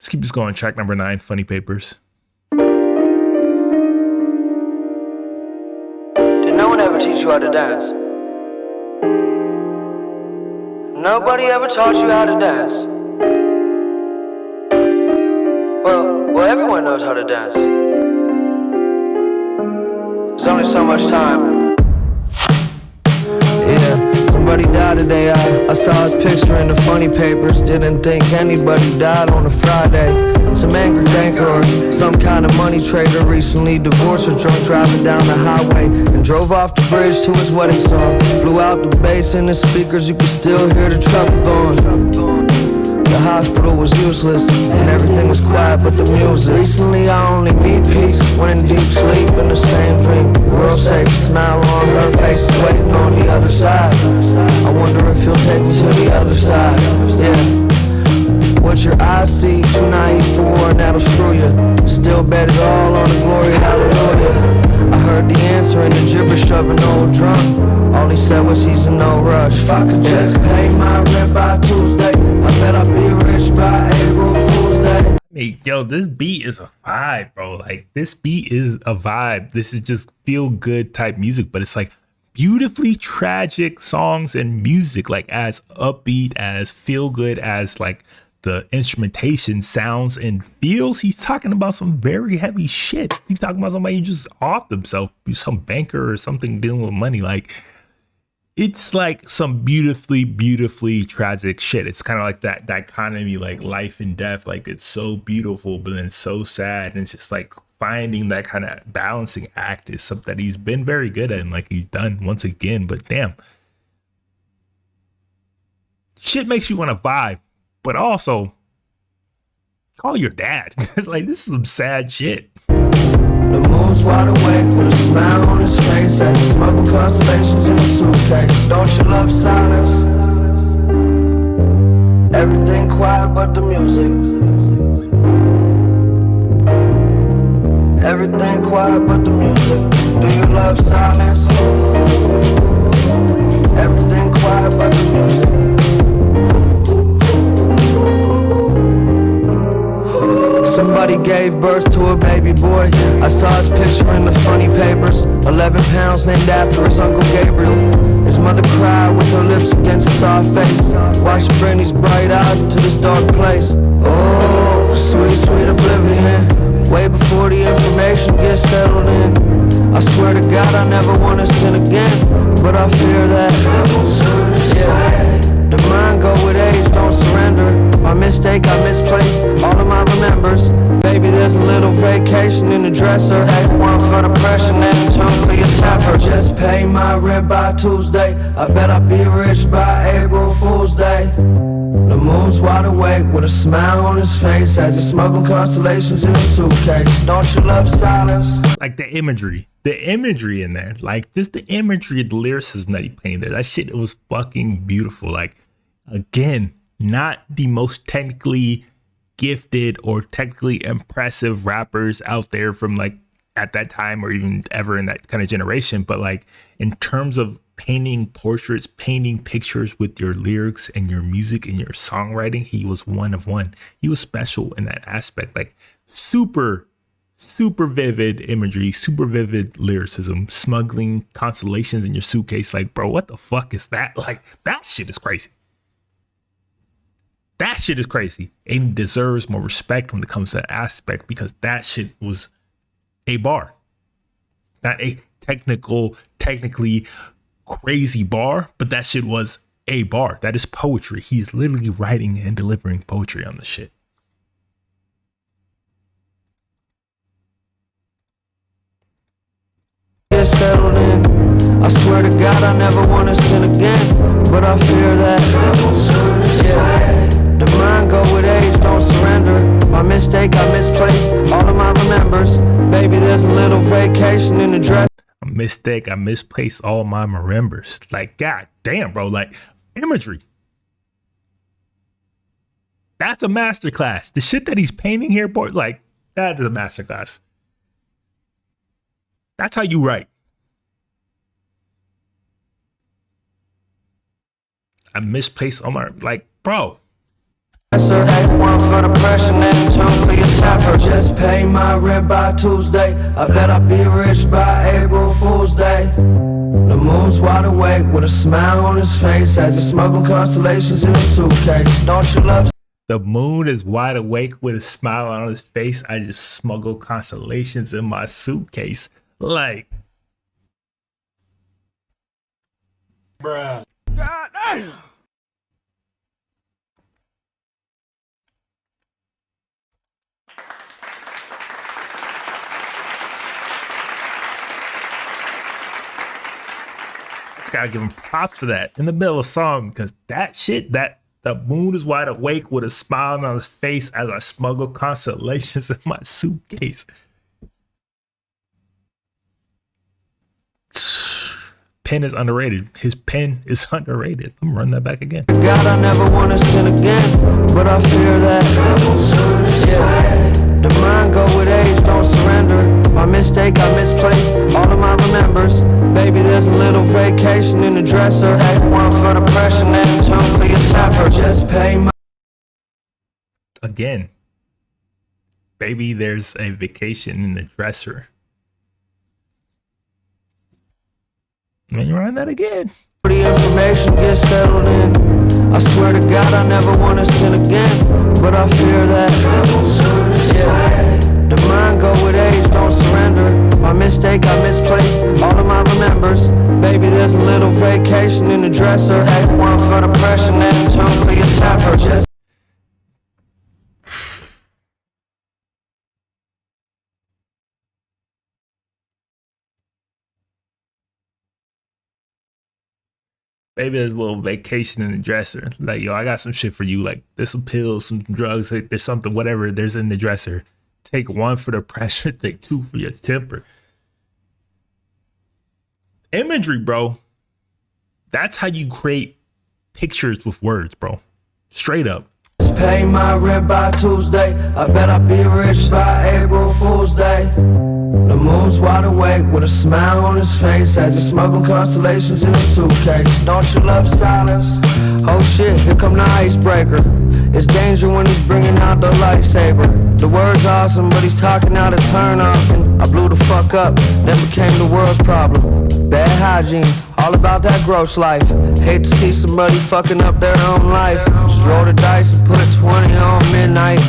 keep this going. Track number 9, Funny Papers. Did no one ever teach you how to dance? Nobody ever taught you how to dance. Well, everyone knows how to dance. There's only so much time. Yeah, somebody died today. I saw his picture in the funny papers. Didn't think anybody died on a Friday. Some angry banker or some kind of money trader recently divorced or drunk driving down the highway and drove off the bridge to his wedding song. Blew out the bass in the speakers, you could still hear the truck going. The hospital was useless and everything was quiet but the music. Recently I only need peace, went in deep sleep in the same dream. Real safe, smile on her face is waiting on the other side. I wonder if you'll take me to the other side. Yeah. What your eyes see, too naive for war and that'll screw you. Still bet it all on the glory, hallelujah. I heard the answer in the gibberish of an old drunk. All he said was he's in no rush. If I could just pay my rent by Tuesday, I bet I'd be rich by April Fool's Day. Hey, yo, this beat is a vibe, bro. Like, this beat is a vibe. This is just feel good type music, but it's like beautifully tragic songs and music, like as upbeat, as feel good, as like the instrumentation sounds and feels. He's talking about some very heavy shit. He's talking about somebody who just off themselves, some banker or something dealing with money. Like, it's like some beautifully tragic shit. It's kind of like that dichotomy, like life and death. Like, it's so beautiful, but then it's so sad. And it's just like finding that kind of balancing act is something that he's been very good at and like he's done once again. But damn, shit makes you want to vibe. But also, call your dad. It's like, this is some sad shit. The moon's wide awake with a smile on his face as he smuggled constellations in a suitcase. Don't you love silence? Everything quiet but the music. Everything quiet but the music. Do you love silence? Everything quiet but the music. Somebody gave birth to a baby boy. I saw his picture in the funny papers. 11 pounds named after his Uncle Gabriel. His mother cried with her lips against his soft face. Why she bring these bright eyes into this dark place? Oh, sweet oblivion. Way before the information gets settled in. I swear to God I never want to sin again, but I fear that. Yeah. The mind go with age, don't surrender. My mistake, I misplaced all of my remembers. Baby, there's a little vacation in the dresser. One for depression and two for your temper. Just pay my rent by Tuesday. I bet I'll be rich by April Fool's Day. The moon's wide awake with a smile on his face as he smuggled constellations in a suitcase. Don't you love silence? Like the imagery in there, like just the imagery of the lyricism that he painted there. That shit, it was fucking beautiful. Like, again, not the most technically gifted or technically impressive rappers out there from like at that time or even ever in that kind of generation, but like in terms of painting portraits, painting pictures with your lyrics and your music and your songwriting, he was one of one. He was special in that aspect. Like, super vivid imagery, super vivid lyricism, smuggling constellations in your suitcase. Like, bro, what the fuck is that? Like, that shit is crazy. That shit is crazy. And he deserves more respect when it comes to that aspect, because that shit was a bar. Not a technically crazy bar, but that shit was a bar. That is poetry. He's literally writing and delivering poetry on the shit. Settled in. I swear to God I never want to sin again, but I fear that. Yeah. The mind go with age, don't surrender. My mistake, I misplaced all of my remembers. Baby, there's a little vacation in the dress. A mistake, I misplaced all my remembers. Like, god damn, bro. Like, imagery. That's a masterclass. The shit that he's painting here, boy, like, that is a masterclass. That's how you write. I misplaced all my, like, bro. One for depression and two pay my rent by Tuesday. I bet I'll be rich by April Fool's Day. The moon's wide awake with a smile on his face as he smuggled constellations in a suitcase. Don't you love? The moon is wide awake with a smile on his face. I just smuggle constellations in my suitcase. Like, bruh. God damn. Just gotta give him props for that in the middle of the song, because that shit, that the moon is wide awake with a smile on his face as I smuggle constellations in my suitcase. Pen is underrated. His pen is underrated. I'm running that back again. God, I never want to sin again, but I fear that. Yeah. The mind go with age, don't surrender. My mistake, I misplaced all of my remembers. Baby, there's a little vacation in the dresser. One for the pressure, and two for your temper. Just pay my... Again. Baby, there's a vacation in the dresser. Let me run that again. The information gets settled in. I swear to God, I never want to sin again, but I fear that. Yeah. The mind go with age, don't surrender. My mistake, I misplaced all of my remembers. Baby, there's a little vacation in the dresser. One for the pressure, and two for your temper. Just Maybe there's a little vacation in the dresser. Like, yo, I got some shit for you. Like, there's some pills, some drugs, like, there's something, whatever there's in the dresser. Take one for the pressure, take two for your temper. Imagery, bro. That's how you create pictures with words, bro. Straight up. pay my rent by Tuesday. I bet I'll be rich by April Fool's Day. The moon's wide awake with a smile on his face as he smuggled constellations in a suitcase. Don't you love silence? Oh shit, here come the icebreaker. It's danger when he's bringing out the lightsaber. The word's awesome, but he's talking out of turn off. And I blew the fuck up, then became the world's problem. Bad hygiene, all about that gross life. Hate to see somebody fucking up their own life. Just roll the dice and put 20 on midnight.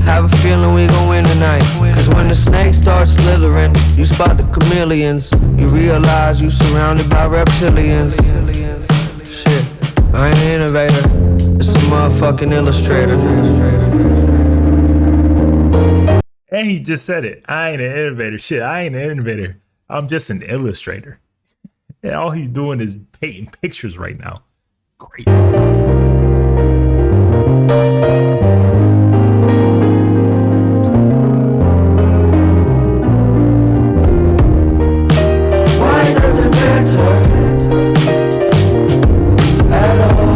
Have a feeling we gon' win tonight. Cause when the snake starts slithering, you spot the chameleons. You realize you surrounded by reptilians. Shit, I ain't an innovator, it's a motherfucking illustrator. And he just said it. I ain't an innovator. Shit, I ain't an innovator. I'm just an illustrator. And all he's doing is painting pictures right now. Great. Why does it matter at all?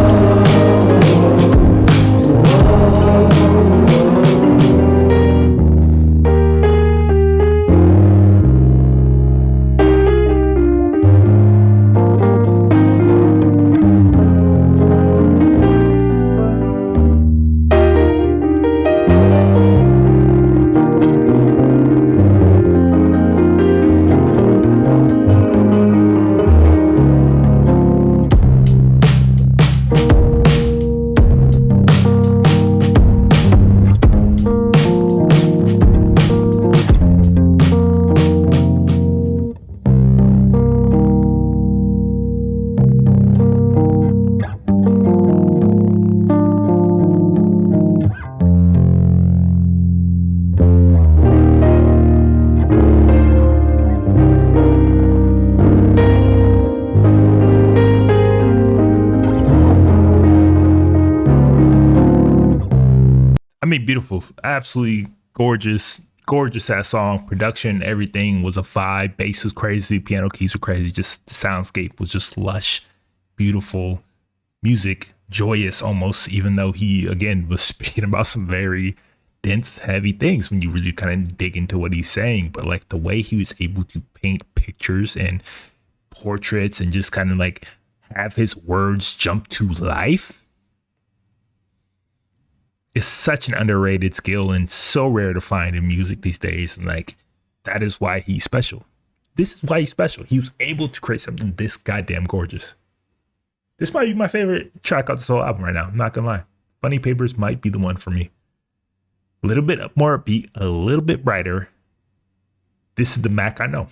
I mean, beautiful, absolutely gorgeous ass song. Production, everything was a vibe. Bass was crazy, piano keys were crazy. Just the soundscape was just lush, beautiful music, joyous almost. Even though he again was speaking about some very dense, heavy things when you really kind of dig into what he's saying. But like the way he was able to paint pictures and portraits and just kind of like have his words jump to life. is such an underrated skill and so rare to find in music these days. And like, that is why he's special. This is why he's special. He was able to create something this goddamn gorgeous. This might be my favorite track off this whole album right now. I'm not gonna lie. Funny Papers might be the one for me. A little bit more upbeat, a little bit brighter. This is the Mac I know.